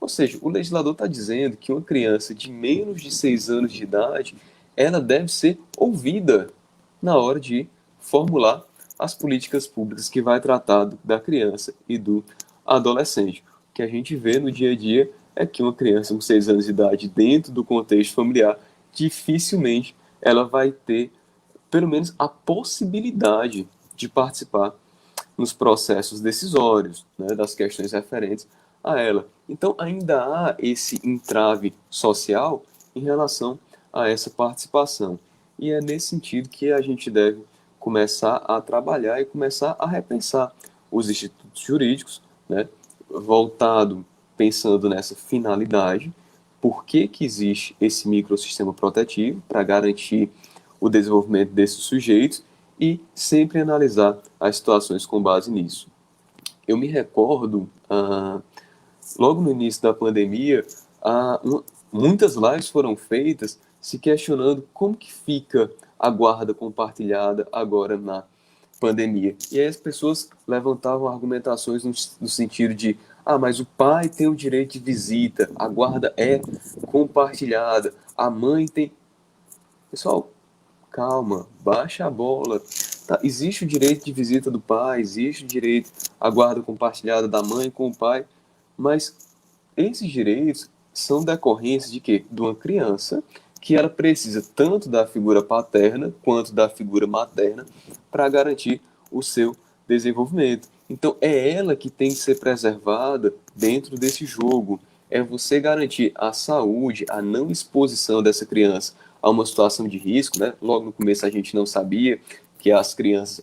Ou seja, o legislador está dizendo que uma criança de menos de 6 anos de idade, ela deve ser ouvida na hora de formular as políticas públicas que vai tratar da criança e do adolescente. O que a gente vê no dia a dia é que uma criança com 6 anos de idade, dentro do contexto familiar, dificilmente ela vai ter, pelo menos, a possibilidade de participar nos processos decisórios, né, das questões referentes a ela. Então, ainda há esse entrave social em relação a essa participação. E é nesse sentido que a gente deve começar a trabalhar e começar a repensar os institutos jurídicos, né, voltado, pensando nessa finalidade, por que existe esse microsistema protetivo para garantir o desenvolvimento desses sujeitos e sempre analisar as situações com base nisso. Eu me recordo, logo no início da pandemia, muitas lives foram feitas se questionando como que fica a guarda compartilhada agora na pandemia. E aí as pessoas levantavam argumentações no sentido de mas o pai tem o direito de visita, a guarda é compartilhada, a mãe tem... Pessoal, calma, baixa a bola. Tá, existe o direito de visita do pai, existe o direito à guarda compartilhada da mãe com o pai, mas esses direitos são decorrentes de quê? De uma criança que ela precisa tanto da figura paterna quanto da figura materna para garantir o seu desenvolvimento. Então, é ela que tem que ser preservada dentro desse jogo. É você garantir a saúde, a não exposição dessa criança a uma situação de risco, né? Logo no começo a gente não sabia que as crianças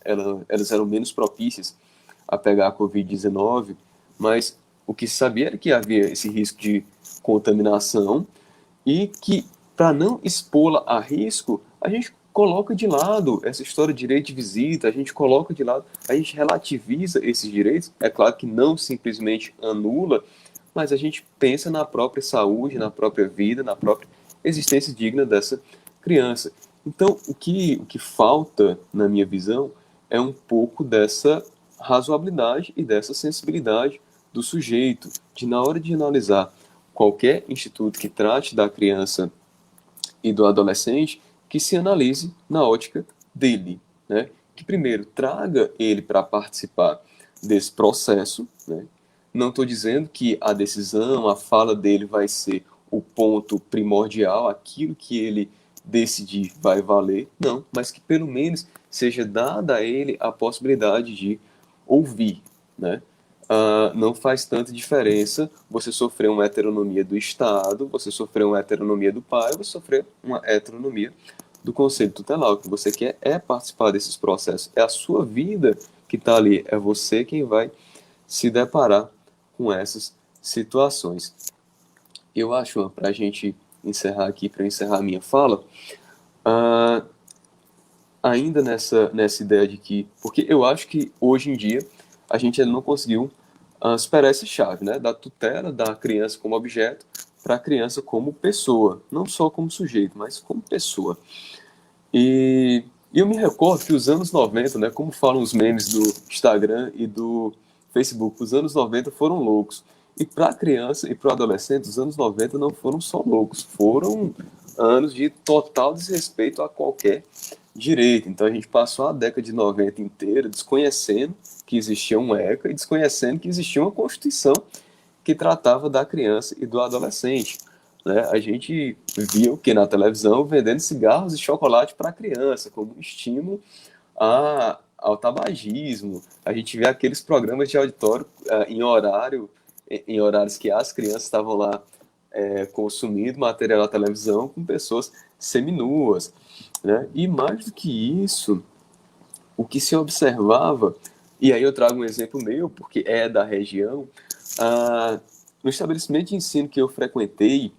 elas eram menos propícias a pegar a Covid-19, mas o que se sabia era que havia esse risco de contaminação e que, para não expô-la a risco, a gente coloca de lado essa história de direito de visita, a gente coloca de lado, a gente relativiza esses direitos, é claro que não simplesmente anula, mas a gente pensa na própria saúde, na própria vida, na própria existência digna dessa criança. Então, o que falta, na minha visão, é um pouco dessa razoabilidade e dessa sensibilidade do sujeito, de na hora de analisar qualquer instituto que trate da criança e do adolescente, que se analise na ótica dele, né? Que primeiro traga ele para participar desse processo, né? Não estou dizendo que a decisão, a fala dele vai ser o ponto primordial, aquilo que ele decidir vai valer, não, mas que pelo menos seja dada a ele a possibilidade de ouvir, né? Não faz tanta diferença você sofrer uma heteronomia do Estado, você sofrer uma heteronomia do pai, você sofrer uma heteronomia do Conselho Tutelar. O que você quer é participar desses processos. É a sua vida que está ali, é você quem vai se deparar com essas situações. Eu acho, para a gente encerrar aqui, para encerrar a minha fala, ainda nessa ideia de que... Porque eu acho que hoje em dia a gente ainda não conseguiu superar essa chave, né? Da tutela da criança como objeto para a criança como pessoa, não só como sujeito, mas como pessoa. E eu me recordo que os anos 90, né, como falam os memes do Instagram e do Facebook, os anos 90 foram loucos. E para a criança e para o adolescente, os anos 90 não foram só loucos, foram anos de total desrespeito a qualquer direito. Então a gente passou a década de 90 inteira desconhecendo que existia um ECA e desconhecendo que existia uma Constituição que tratava da criança e do adolescente. Né? A gente via o que na televisão vendendo cigarros e chocolate para a criança, como um estímulo ao tabagismo. A gente vê aqueles programas de auditório em horários que as crianças estavam lá consumindo material na televisão com pessoas seminuas. Né? E mais do que isso, o que se observava, e aí eu trago um exemplo meu, porque é da região, no estabelecimento de ensino que eu frequentei,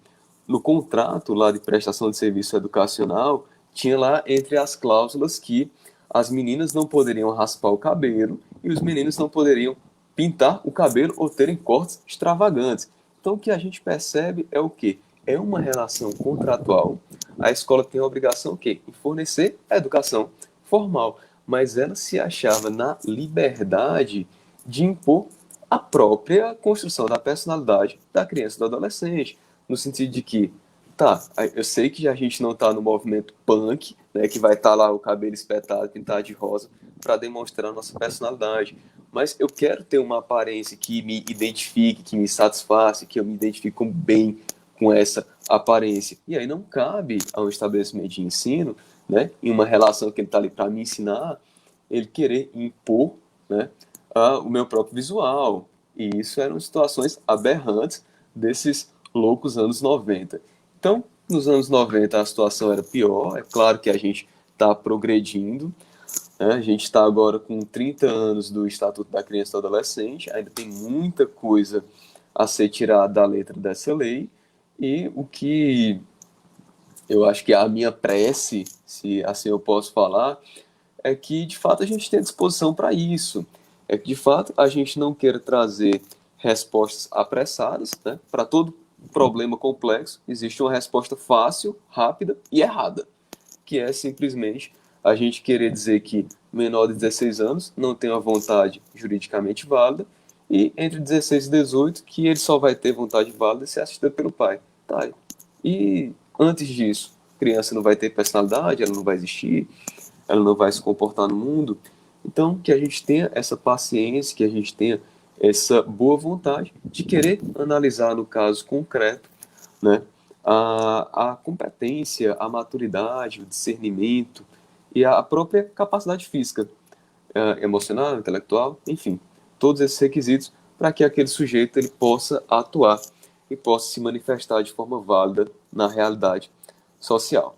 no contrato lá de prestação de serviço educacional, tinha lá entre as cláusulas que as meninas não poderiam raspar o cabelo e os meninos não poderiam pintar o cabelo ou terem cortes extravagantes. Então o que a gente percebe é o quê? É uma relação contratual. A escola tem a obrigação o quê? Em fornecer a educação formal, mas ela se achava na liberdade de impor a própria construção da personalidade da criança e do adolescente, no sentido de que, tá, eu sei que a gente não está no movimento punk, né, que vai estar lá o cabelo espetado, pintado de rosa, para demonstrar a nossa personalidade, mas eu quero ter uma aparência que me identifique, que me satisfaça, que eu me identifique bem com essa aparência. E aí não cabe ao estabelecimento de ensino, né, em uma relação que ele está ali para me ensinar, ele querer impor, né, o meu próprio visual. E isso eram situações aberrantes desses loucos anos 90. Então, nos anos 90 a situação era pior. É claro que a gente está progredindo, né? A gente está agora com 30 anos do Estatuto da Criança e do Adolescente, ainda tem muita coisa a ser tirada da letra dessa lei, e o que eu acho que a minha prece, se assim eu posso falar, é que de fato a gente tem disposição para isso, é que de fato a gente não queira trazer respostas apressadas, né? Para todo problema complexo existe uma resposta fácil, rápida e errada, que é simplesmente a gente querer dizer que menor de 16 anos não tem uma vontade juridicamente válida e entre 16 e 18 que ele só vai ter vontade válida se assistida pelo pai. Tá. E antes disso, a criança não vai ter personalidade, ela não vai existir, ela não vai se comportar no mundo. Então, que a gente tenha essa paciência, que a gente tenha essa boa vontade de querer analisar no caso concreto, né, a competência, a maturidade, o discernimento e a própria capacidade física, emocional, intelectual, enfim, todos esses requisitos para que aquele sujeito ele possa atuar e possa se manifestar de forma válida na realidade social.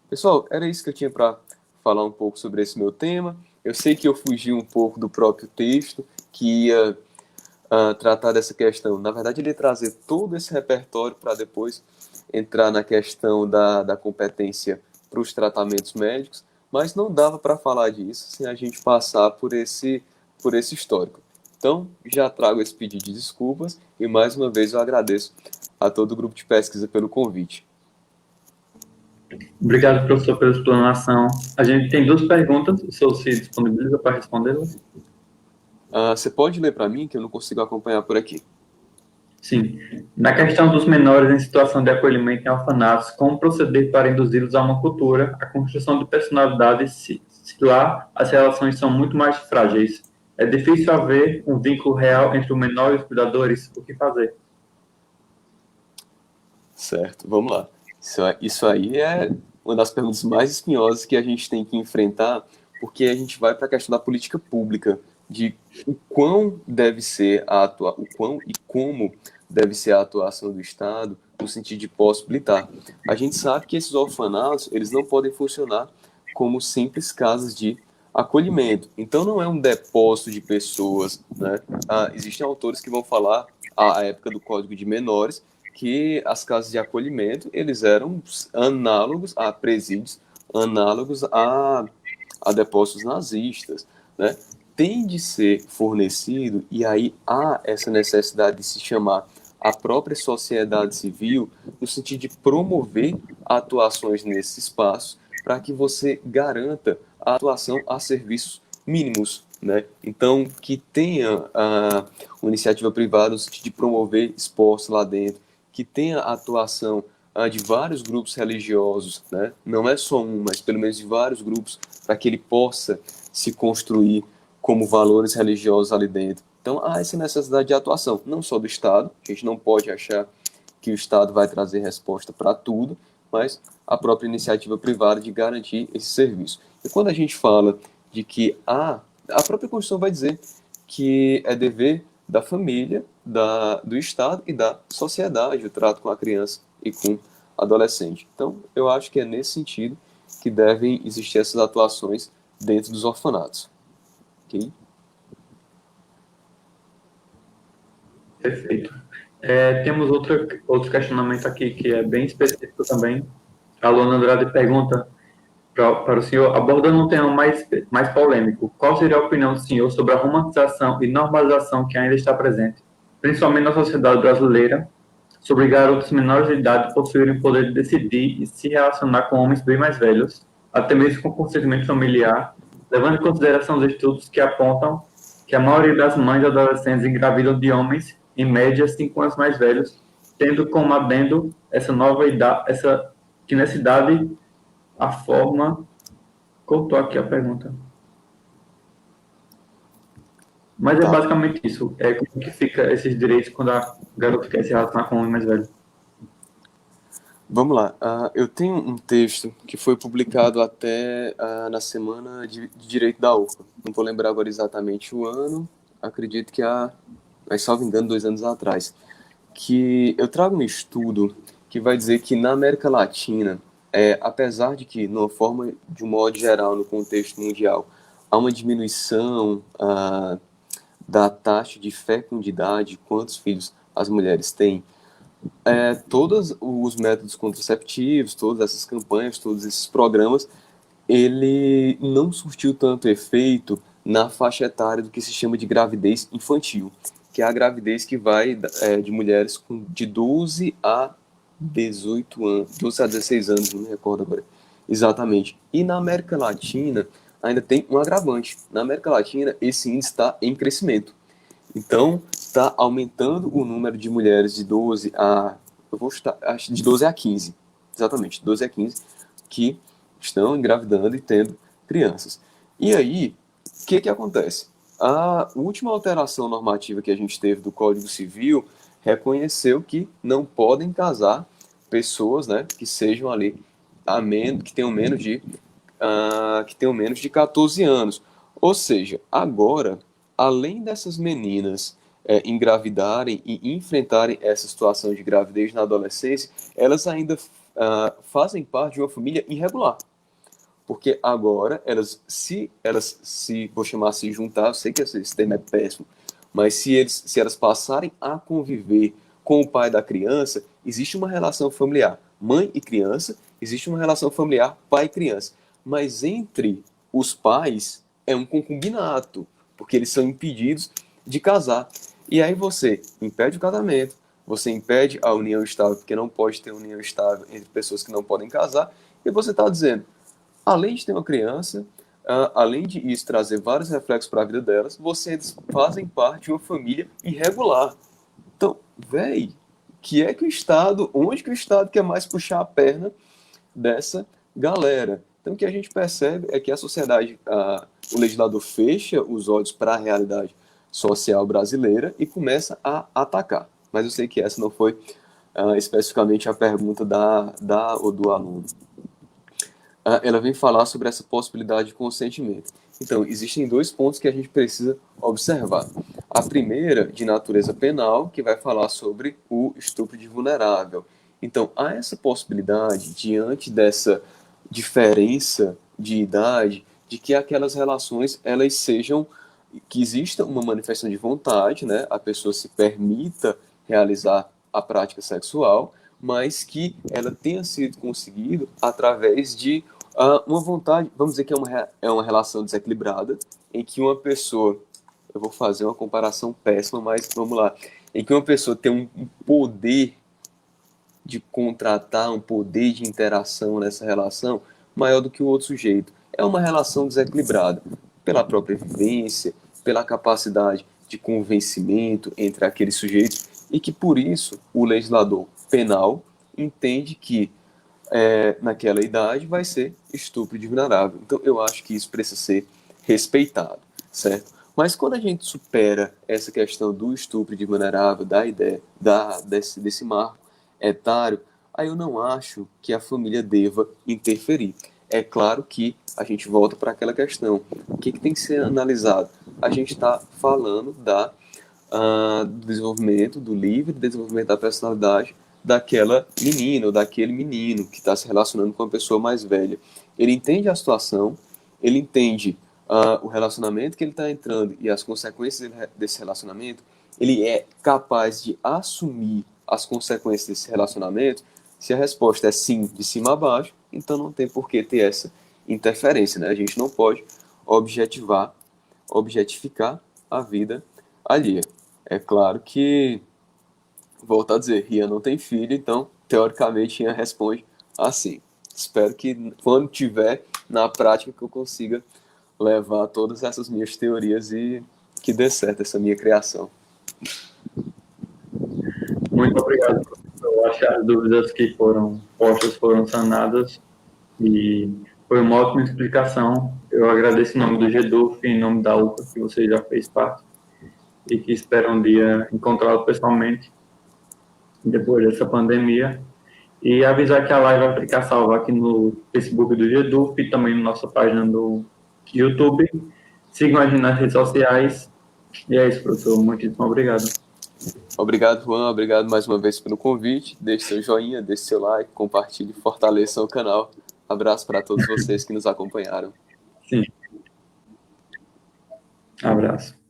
Pessoal, era isso que eu tinha para falar um pouco sobre esse meu tema. Eu sei que eu fugi um pouco do próprio texto, que ia tratar dessa questão. Na verdade, ele ia trazer todo esse repertório para depois entrar na questão da competência para os tratamentos médicos, mas não dava para falar disso sem a gente passar por esse histórico. Então, já trago esse pedido de desculpas e, mais uma vez, eu agradeço a todo o grupo de pesquisa pelo convite. Obrigado, professor, pela explanação. A gente tem duas perguntas, o senhor se disponibiliza para respondê-las? Você pode ler para mim, que eu não consigo acompanhar por aqui. Sim. Na questão dos menores em situação de acolhimento em orfanatos, como proceder para induzi-los a uma cultura, a construção de personalidade, se lá as relações são muito mais frágeis? É difícil haver um vínculo real entre o menor e os cuidadores? O que fazer? Certo, vamos lá. Isso aí é uma das perguntas mais espinhosas que a gente tem que enfrentar, porque a gente vai para a questão da política pública, de o quão deve ser o quão e como deve ser a atuação do Estado no sentido de possibilitar. A gente sabe que esses orfanatos, eles não podem funcionar como simples casas de acolhimento. Então não é um depósito de pessoas, né? Existem autores que vão falar à época do Código de Menores que as casas de acolhimento eles eram análogos a presídios, análogos a depósitos nazistas, né? Tem de ser fornecido, e aí há essa necessidade de se chamar a própria sociedade civil, no sentido de promover atuações nesse espaço, para que você garanta a atuação a serviços mínimos, né? Então, que tenha uma iniciativa privada no sentido de promover esportes lá dentro, que tenha a atuação de vários grupos religiosos, né? Não é só um, mas pelo menos de vários grupos, para que ele possa se construir como valores religiosos ali dentro. Então, há essa necessidade de atuação, não só do Estado, a gente não pode achar que o Estado vai trazer resposta para tudo, mas a própria iniciativa privada de garantir esse serviço. E quando a gente fala de que a própria Constituição vai dizer que é dever da família, do Estado e da sociedade o trato com a criança e com adolescente. Então, eu acho que é nesse sentido que devem existir essas atuações dentro dos orfanatos. Ok? Perfeito. Temos outro questionamento aqui que é bem específico também. A Luana Andrade pergunta para o senhor, abordando um tema mais polêmico, qual seria a opinião do senhor sobre a romantização e normalização que ainda está presente, principalmente na sociedade brasileira, sobre garotos menores de idade possuírem o poder de decidir e se relacionar com homens bem mais velhos, até mesmo com consentimento familiar, levando em consideração os estudos que apontam que a maioria das mães e adolescentes engravidam de homens, em média, 5 anos mais velhos, tendo como adendo essa nova idade, que nessa idade a forma. Cortou aqui a pergunta. Mas é Tá. basicamente isso. Como que fica esses direitos quando a garota quer se relacionar com um homem mais velho. Vamos lá. Eu tenho um texto que foi publicado até na Semana de Direito da UFA. Não vou lembrar agora exatamente o ano. Acredito que mas salvo engano, 2 anos atrás. Que eu trago um estudo que vai dizer que na América Latina, apesar de que, numa forma, de um modo geral, no contexto mundial, há uma diminuição da taxa de fecundidade, quantos filhos as mulheres têm, todos os métodos contraceptivos, todas essas campanhas, todos esses programas, ele não surtiu tanto efeito na faixa etária do que se chama de gravidez infantil, que é a gravidez que vai de mulheres de 12 a 18 anos, 12 a 16 anos, não me recordo agora exatamente. E na América Latina ainda tem um agravante. Na América Latina esse índice está em crescimento. Então, está aumentando o número de mulheres de 12 a... acho de 12 a 15. Exatamente, 12 a 15, que estão engravidando e tendo crianças. E aí, o que acontece? A última alteração normativa que a gente teve do Código Civil reconheceu que não podem casar pessoas, né, que sejam ali, que tenham menos de 14 anos. Ou seja, agora, além dessas meninas engravidarem e enfrentarem essa situação de gravidez na adolescência, elas ainda fazem parte de uma família irregular. Porque agora, vou chamar se juntar, eu sei que esse termo é péssimo, mas se elas passarem a conviver com o pai da criança, existe uma relação familiar mãe e criança, existe uma relação familiar pai e criança. Mas entre os pais é um concubinato, porque eles são impedidos de casar. E aí você impede o casamento, você impede a união estável, porque não pode ter união estável entre pessoas que não podem casar, e você está dizendo, além de ter uma criança, além de isso trazer vários reflexos para a vida delas, vocês fazem parte de uma família irregular. Então, véi, onde que o Estado quer mais puxar a perna dessa galera? Então, o que a gente percebe é que a sociedade, o legislador fecha os olhos para a realidade social brasileira e começa a atacar. Mas eu sei que essa não foi especificamente a pergunta ou do aluno. Ela vem falar sobre essa possibilidade de consentimento. Então, existem 2 pontos que a gente precisa observar. A primeira, de natureza penal, que vai falar sobre o estupro de vulnerável. Então, há essa possibilidade, diante dessa diferença de idade, de que aquelas relações, que exista uma manifestação de vontade, né? A pessoa se permita realizar a prática sexual, mas que ela tenha sido conseguido através de uma vontade, vamos dizer que é uma relação desequilibrada, em que uma pessoa, eu vou fazer uma comparação péssima, mas vamos lá, em que uma pessoa tem um poder de contratar, um poder de interação nessa relação maior do que o outro sujeito. É uma relação desequilibrada pela própria vivência, pela capacidade de convencimento entre aqueles sujeitos, e que por isso o legislador penal entende que naquela idade vai ser estupro de vulnerável. Então eu acho que isso precisa ser respeitado, certo? Mas quando a gente supera essa questão do estupro de vulnerável, da ideia desse marco etário, aí eu não acho que a família deva interferir. É claro que a gente volta para aquela questão. O que tem que ser analisado? A gente está falando do desenvolvimento, do livre desenvolvimento da personalidade daquela menina ou daquele menino que está se relacionando com uma pessoa mais velha. Ele entende a situação, ele entende o relacionamento que ele está entrando e as consequências desse relacionamento, ele é capaz de assumir as consequências desse relacionamento. Se a resposta é sim, de cima a baixo, então não tem por que ter essa interferência, né? A gente não pode objetificar a vida alheia. É claro que, volto a dizer, Rian não tem filho, então, teoricamente, Rian responde assim. Espero que, quando tiver, na prática, que eu consiga levar todas essas minhas teorias e que dê certo essa minha criação. Muito obrigado, professor. Eu acho que as dúvidas que foram postas foram sanadas e foi uma ótima explicação. Eu agradeço em nome do GEDUF e em nome da UPA, que você já fez parte, e que espero um dia encontrá-lo pessoalmente, depois dessa pandemia. E avisar que a live vai ficar salva aqui no Facebook do GEDUF e também na nossa página do YouTube. Sigam a gente nas redes sociais. E é isso, professor. Muitíssimo obrigado. Obrigado, Juan. Obrigado mais uma vez pelo convite. Deixe seu joinha, deixe seu like, compartilhe, fortaleça o canal. Abraço para todos vocês que nos acompanharam. Sim. Abraço.